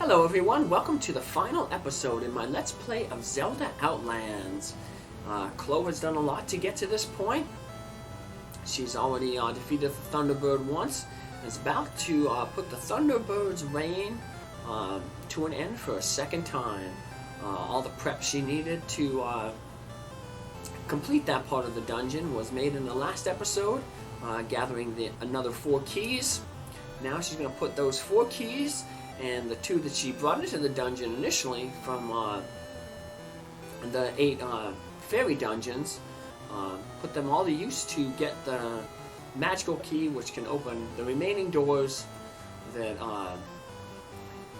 Hello everyone, welcome to the final episode in my Let's Play of Zelda Outlands. Clover's done a lot to get to this point. She's already defeated the Thunderbird once, and is about to put the Thunderbird's reign to an end for a second time. All the prep she needed to complete that part of the dungeon was made in the last episode, gathering another 4 keys. Now she's going to put those 4 keys and the 2 that she brought into the dungeon initially from the 8 fairy dungeons, put them all to use to get the magical key which can open the remaining doors that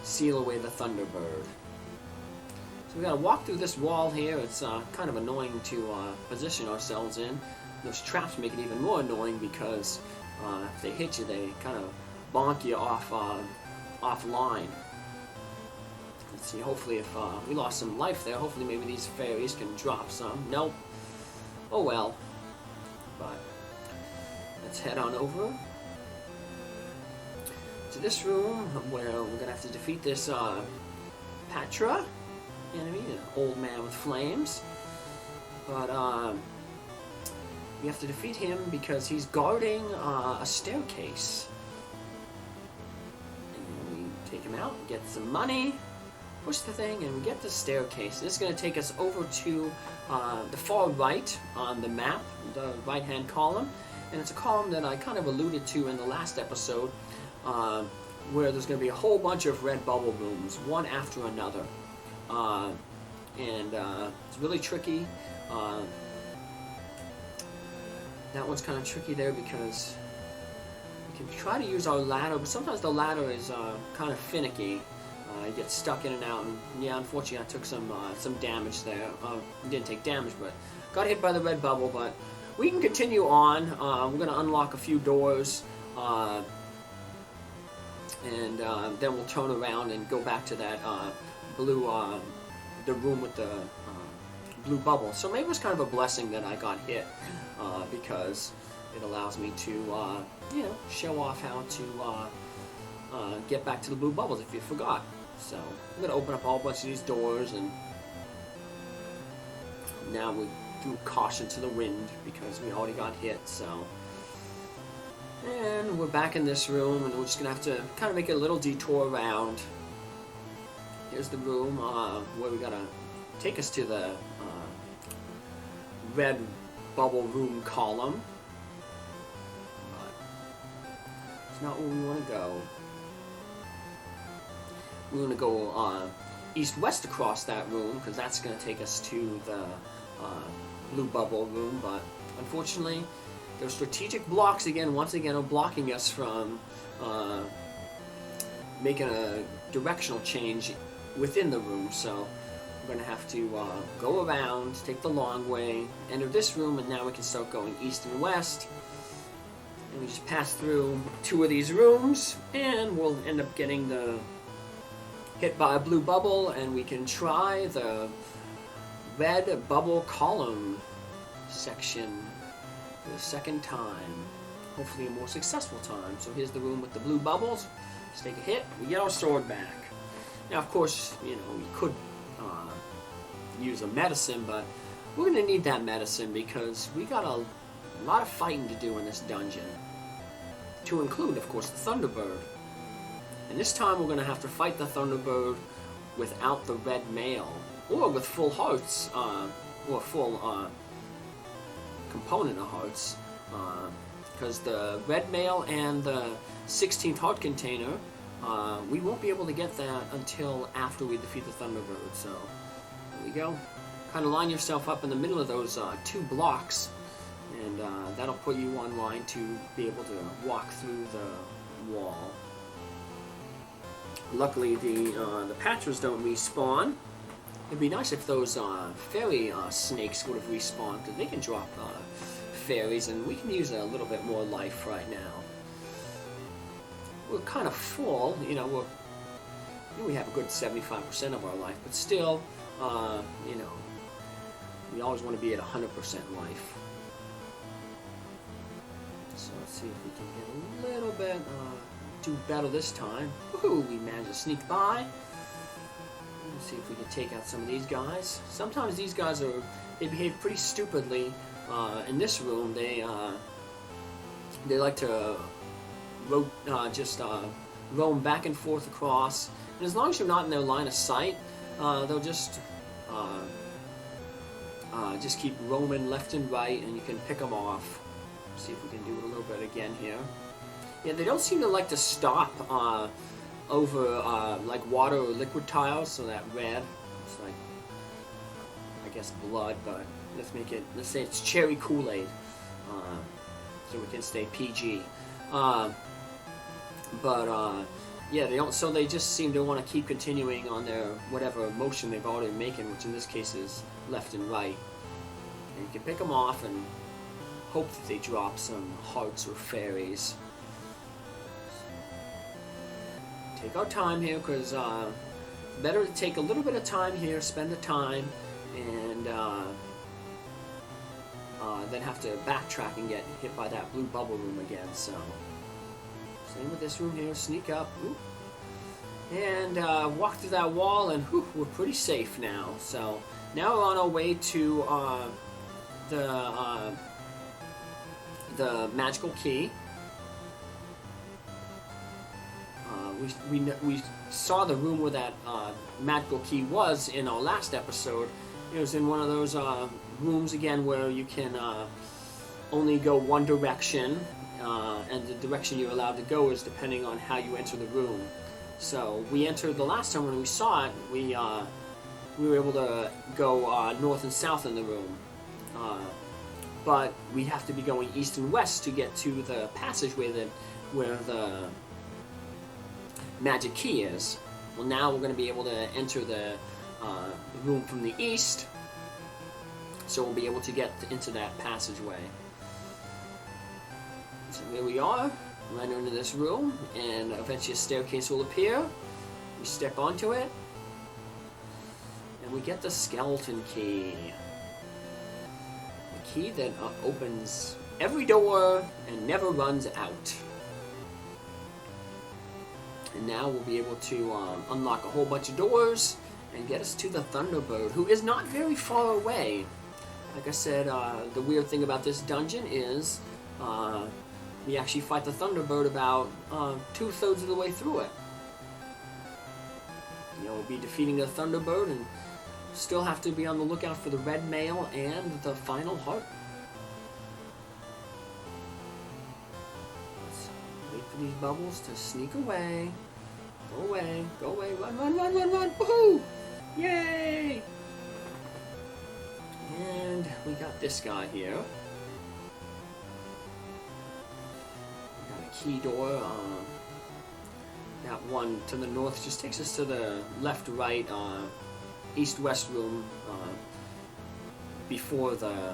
seal away the Thunderbird. So we gotta walk through this wall here. It's kind of annoying to position ourselves in. Those traps make it even more annoying because if they hit you, they kind of bonk you offline. Let's see, hopefully if we lost some life there, hopefully maybe these fairies can drop some. Nope. Oh well. But let's head on over to this room where we're gonna have to defeat this Patra enemy, an old man with flames. But we have to defeat him because he's guarding a staircase. Take him out, get some money, push the thing, and we get the staircase. This is going to take us over to the far right on the map, the right-hand column. And it's a column that I kind of alluded to in the last episode, where there's going to be a whole bunch of red bubble rooms, one after another. It's really tricky. That one's kind of tricky there because we can try to use our ladder, but sometimes the ladder is kind of finicky. You get stuck in and out, and yeah, unfortunately I took some damage there. Didn't take damage, but got hit by the red bubble, but we can continue on. We're going to unlock a few doors, and then we'll turn around and go back to that blue, the room with the blue bubble. So maybe it was kind of a blessing that I got hit, because it allows me to, show off how to get back to the blue bubbles if you forgot. So I'm going to open up a whole bunch of these doors, and now we threw caution to the wind because we already got hit. So, and we're back in this room, and we're just going to have to kind of make a little detour around. Here's the room where we got to take us to the red bubble room column. It's not where we want to go. We're going to go east-west across that room because that's going to take us to the blue bubble room, but unfortunately those strategic blocks once again are blocking us from making a directional change within the room, so we're going to have to go around, take the long way, enter this room, and now we can start going east and west. And we just pass through 2 of these rooms, and we'll end up getting hit by a blue bubble, and we can try the red bubble column section for the second time. Hopefully a more successful time. So here's the room with the blue bubbles. Let's take a hit. We get our sword back. Now, of course, we could use a medicine, but we're going to need that medicine because we got a lot of fighting to do in this dungeon. To include, of course, the Thunderbird. And this time we're going to have to fight the Thunderbird without the red mail, or with full hearts, or full component of hearts, because the red mail and the 16th heart container, we won't be able to get that until after we defeat the Thunderbird. So there we go. Kind of line yourself up in the middle of those 2 blocks, and that'll put you on line to be able to walk through the wall. Luckily, the Patras don't respawn. It'd be nice if those fairy snakes would have respawned, because they can drop fairies, and we can use a little bit more life right now. We're kind of full, we have a good 75% of our life, but still, we always want to be at 100% life. So let's see if we can get a little bit do better this time. Woohoo! We managed to sneak by. Let's see if we can take out some of these guys. Sometimes these guys they behave pretty stupidly. In this room, they like to just roam back and forth across. And as long as you're not in their line of sight, they'll just keep roaming left and right, and you can pick them off. See if we can do it a little bit again here. Yeah, they don't seem to like to stop over like water or liquid tiles, so that red, it's like, I guess blood, but let's say it's cherry Kool-Aid, so we can stay PG. Yeah, they don't, so they just seem to want to keep continuing on their whatever motion they've already been making, which in this case is left and right. And you can pick them off and hope that they drop some hearts or fairies. Take our time here, because better to take a little bit of time here, spend the time, and then have to backtrack and get hit by that blue bubble room again. So same with this room here. Sneak up, and walk through that wall, and we're pretty safe now. So now we're on our way to the magical key. We saw the room where that magical key was in our last episode. It was in one of those rooms again where you can only go one direction, and the direction you're allowed to go is depending on how you enter the room. So we entered the last time when we saw it. We were able to go north and south in the room, but we have to be going east and west to get to the passageway where the magic key is. Well, now we're going to be able to enter the room from the east, so we'll be able to get into that passageway. So here we are. We'll enter into this room, and eventually a staircase will appear. We step onto it, and we get the skeleton key. The key that opens every door and never runs out. And now we'll be able to unlock a whole bunch of doors and get us to the Thunderbird, who is not very far away. Like I said, the weird thing about this dungeon is we actually fight the Thunderbird about 2/3 of the way through it. You know, we'll be defeating the Thunderbird and still have to be on the lookout for the red mail and the final heart. Let's wait for these bubbles to sneak away. Go away, go away, run, run, run, run, run, woohoo! Yay! And we got this guy here. We got a key door. That one to the north just takes us to the left, right, east-west room before the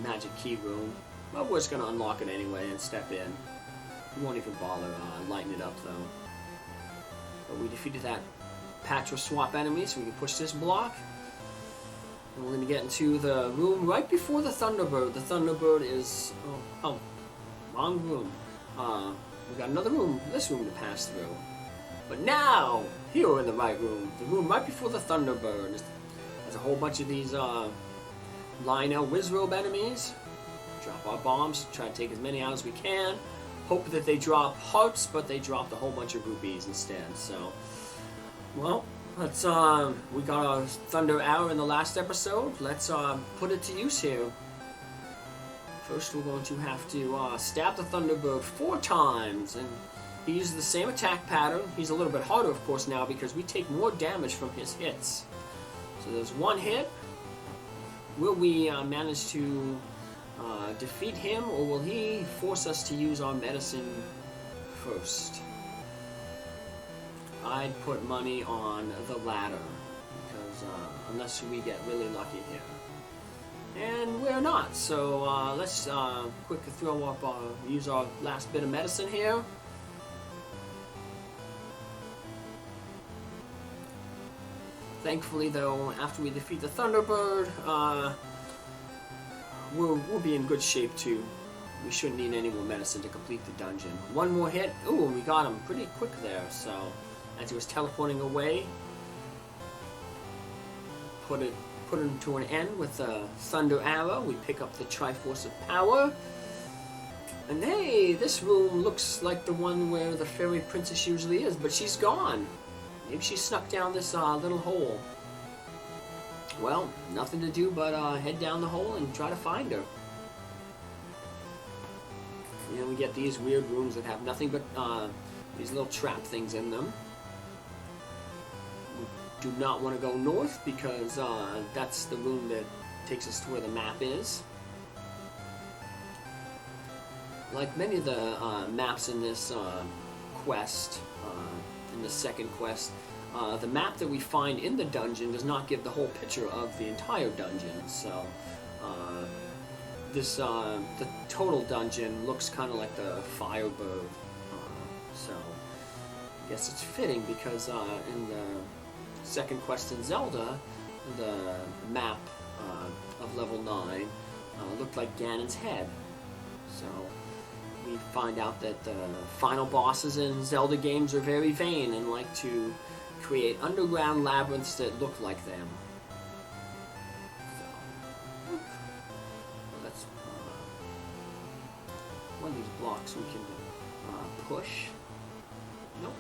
magic key room. Well, we're just going to unlock it anyway and step in. We won't even bother lighting it up, though. But we defeated that patch of swap enemies, so we can push this block. And we're going to get into the room right before the Thunderbird. The Thunderbird is... Oh, wrong room. We got another room, this room to pass through. But now, here we're in the right room. The room right before the Thunderbird. There's a whole bunch of these Lionel Wizrobe enemies. Drop our bombs, try to take as many out as we can. Hope that they drop hearts, but they dropped a whole bunch of rupees instead. So, well, let's we got our Thunder Arrow in the last episode. Let's put it to use here. First, we're going to have to stab the Thunderbird 4 times, and he uses the same attack pattern. He's a little bit harder, of course, now because we take more damage from his hits. So there's one hit. Will we manage to defeat him, or will he force us to use our medicine first? I'd put money on the latter, because unless we get really lucky here. And we're not, so let's quickly throw up, use our last bit of medicine here. Thankfully, though, after we defeat the Thunderbird, we'll be in good shape too. We shouldn't need any more medicine to complete the dungeon. One more hit. Ooh, we got him pretty quick there. So, as he was teleporting away, put it to an end with a Thunder Arrow. We pick up the Triforce of Power. And hey, this room looks like the one where the fairy princess usually is, but she's gone. Maybe she snuck down this little hole. Well, nothing to do but head down the hole and try to find her. And then we get these weird rooms that have nothing but these little trap things in them. We do not want to go north because that's the room that takes us to where the map is. Like many of the maps in this quest, in the second quest, the map that we find in the dungeon does not give the whole picture of the entire dungeon. So the total dungeon looks kind of like the Firebird. So I guess it's fitting because in the second quest in Zelda, the map of level 9 looked like Ganon's head. So we find out that the final bosses in Zelda games are very vain and like to create underground labyrinths that look like them. So, that's one of these blocks we can push. Nope.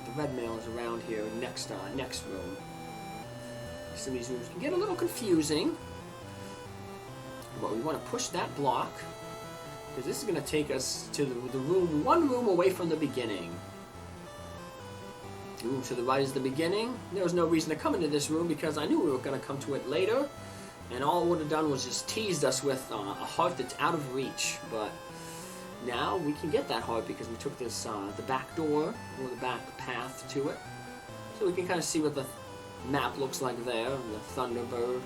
The red mail is around here, next room. Some of these rooms can get a little confusing. But we want to push that block because this is going to take us to the room, one room away from the beginning. The room to the right is the beginning. There was no reason to come into this room because I knew we were going to come to it later, and all it would have done was just teased us with a heart that's out of reach. But now we can get that heart because we took this the back door or the back path to it, so we can kind of see what the map looks like there, and the Thunderbird.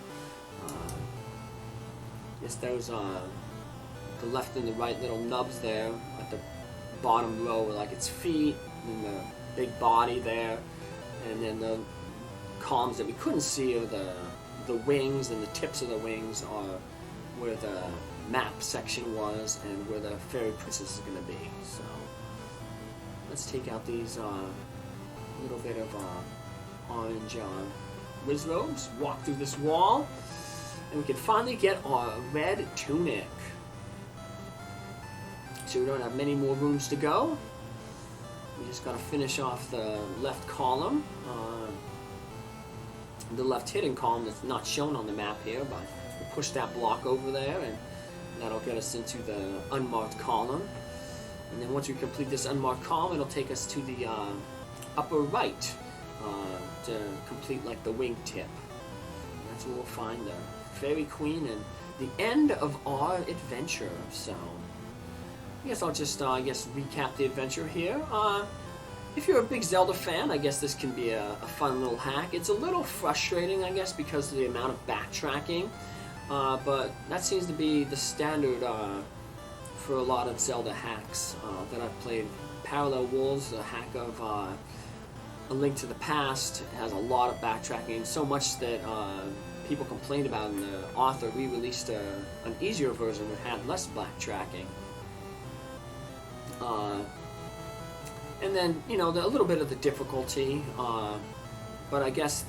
Yes, there's the left and the right little nubs there at the bottom row, like its feet, and the big body there, and then the columns that we couldn't see are the wings, and the tips of the wings are where the map section was and where the fairy princess is going to be. So let's take out these little bit of orange whiz robes, walk through this wall, and we can finally get our red tunic. So we don't have many more rooms to go. We just got to finish off the left column, the left hidden column that's not shown on the map here, but we'll push that block over there, and that'll get us into the unmarked column. And then once we complete this unmarked column, it'll take us to the upper right to complete like the wingtip. And that's where we'll find the Fairy Queen and the end of our adventure. So I guess I'll just recap the adventure here. If you're a big Zelda fan, I guess this can be a fun little hack. It's a little frustrating, I guess, because of the amount of backtracking, but that seems to be the standard for a lot of Zelda hacks that I've played. Parallel Worlds, the hack of A Link to the Past, has a lot of backtracking, so much that people complained about, and the author re-released an easier version that had less backtracking. And then, you know, a little bit of the difficulty, but I guess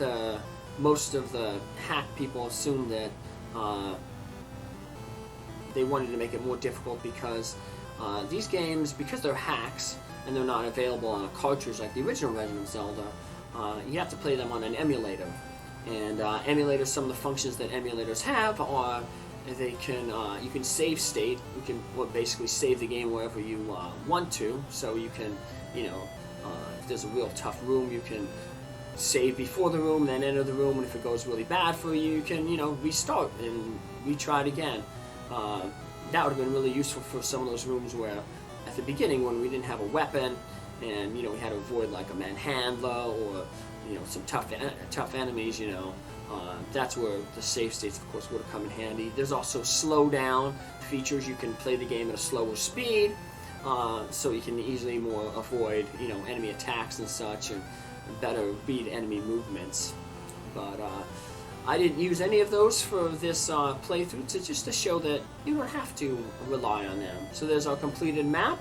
most of the hack people assumed that they wanted to make it more difficult because these games, because they're hacks and they're not available on a cartridge like the original Legend of Zelda, you have to play them on an emulator. And emulators, some of the functions that emulators have are they can you can save state. You can basically save the game wherever you want to. So you can, you know, if there's a real tough room, you can save before the room, then enter the room, and if it goes really bad for you, you can, you know, restart and retry it again. That would have been really useful for some of those rooms where, at the beginning, when we didn't have a weapon, and you know we had to avoid like a manhandler or you know some tough enemies, you know. That's where the save states, of course, would have come in handy. There's also slowdown features. You can play the game at a slower speed, so you can easily more avoid, you know, enemy attacks and such, and better read enemy movements. But I didn't use any of those for this playthrough, just to show that you don't have to rely on them. So there's our completed map.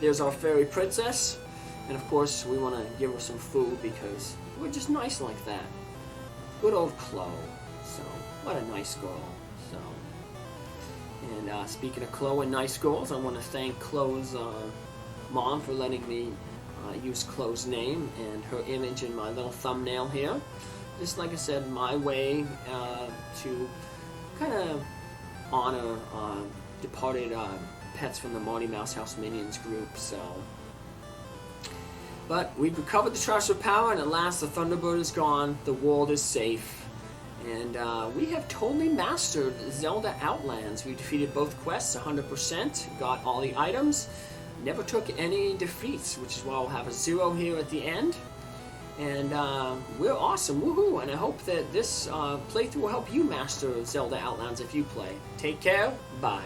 There's our fairy princess, And of course, we want to give her some food because we're just nice like that. Good old Chloe. So, what a nice girl. So, and speaking of Chloe and nice girls, I want to thank Chloe's mom for letting me use Chloe's name and her image in my little thumbnail here. Just like I said, my way to kind of honor departed pets from the Marty Mouse House Minions group. So, but we've recovered the Treasure Power, and at last the Thunderbird is gone. The world is safe, and we have totally mastered Zelda Outlands. We defeated both quests 100%, got all the items, never took any defeats, which is why we'll have a 0 here at the end. And we're awesome, woohoo! And I hope that this playthrough will help you master Zelda Outlands if you play. Take care, bye.